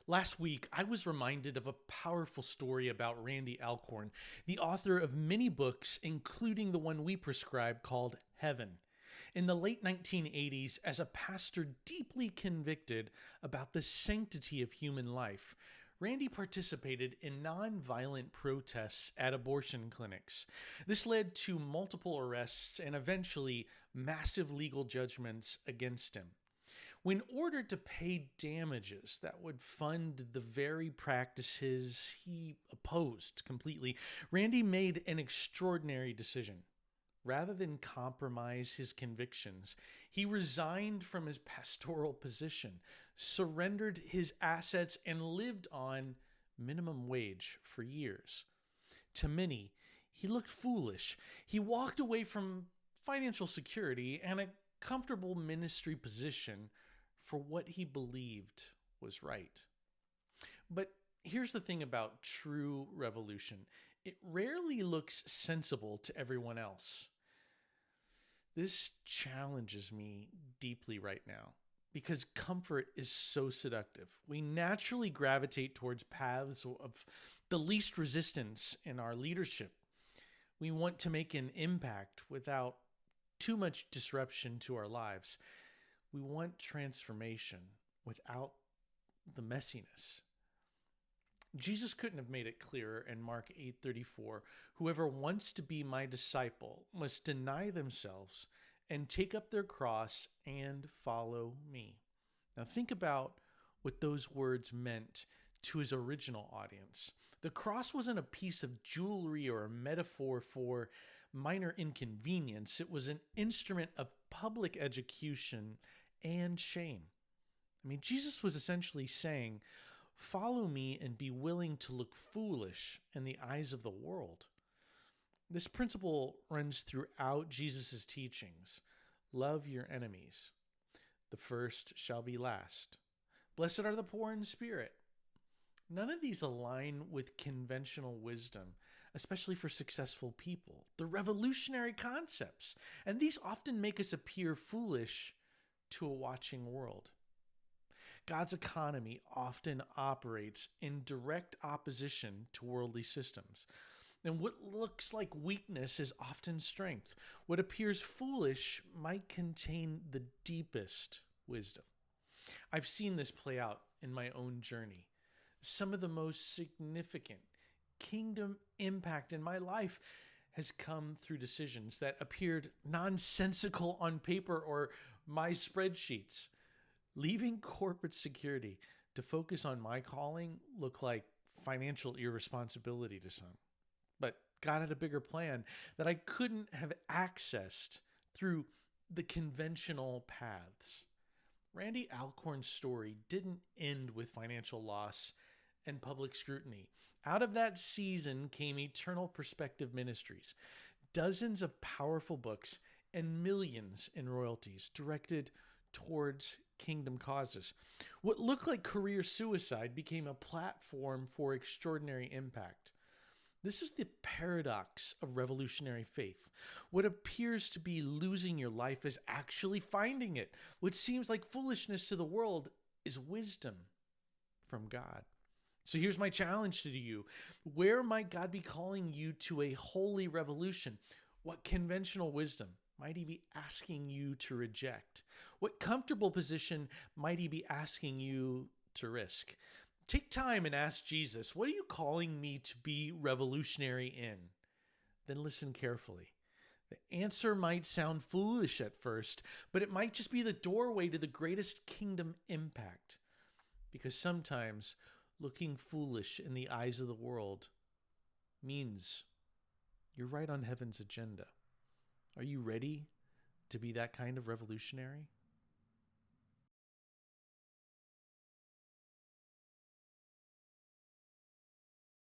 Last week, I was reminded of a powerful story about Randy Alcorn, the author of many books, including the one we prescribe called Heaven. In the late 1980s, as a pastor deeply convicted about the sanctity of human life, Randy participated in nonviolent protests at abortion clinics. This led to multiple arrests and eventually massive legal judgments against him. When ordered to pay damages that would fund the very practices he opposed completely, Randy made an extraordinary decision. Rather than compromise his convictions, he resigned from his pastoral position, surrendered his assets, and lived on minimum wage for years. To many, he looked foolish. He walked away from financial security and a comfortable ministry position for what he believed was right. But here's the thing about true revolution: it rarely looks sensible to everyone else. This challenges me deeply right now because comfort is so seductive. We naturally gravitate towards paths of the least resistance in our leadership. We want to make an impact without too much disruption to our lives. We want transformation without the messiness. Jesus couldn't have made it clearer in Mark 8:34. Whoever wants to be my disciple must deny themselves and take up their cross and follow me. Now think about what those words meant to his original audience. The cross wasn't a piece of jewelry or a metaphor for minor inconvenience. It was an instrument of public execution and shame. Jesus was essentially saying, follow me and be willing to look foolish in the eyes of the world. This principle runs throughout Jesus' teachings. Love your enemies. The first shall be last. Blessed are the poor in spirit. None of these align with conventional wisdom, especially for successful people. They're revolutionary concepts, and these often make us appear foolish to a watching world. God's economy often operates in direct opposition to worldly systems. And what looks like weakness is often strength. What appears foolish might contain the deepest wisdom. I've seen this play out in my own journey. Some of the most significant kingdom impact in my life has come through decisions that appeared nonsensical on paper or my spreadsheets. Leaving corporate security to focus on my calling looked like financial irresponsibility to some. But God had a bigger plan that I couldn't have accessed through the conventional paths. Randy Alcorn's story didn't end with financial loss and public scrutiny. Out of that season came Eternal Perspective Ministries, dozens of powerful books, and millions in royalties directed towards kingdom causes. What looked like career suicide became a platform for extraordinary impact. This is the paradox of revolutionary faith. What appears to be losing your life is actually finding it. What seems like foolishness to the world is wisdom from God. So here's my challenge to you. Where might God be calling you to a holy revolution? What conventional wisdom might he be asking you to reject? What comfortable position might he be asking you to risk? Take time and ask Jesus, what are you calling me to be revolutionary in? Then listen carefully. The answer might sound foolish at first, but it might just be the doorway to the greatest kingdom impact. Because sometimes looking foolish in the eyes of the world means you're right on heaven's agenda. Are you ready to be that kind of revolutionary?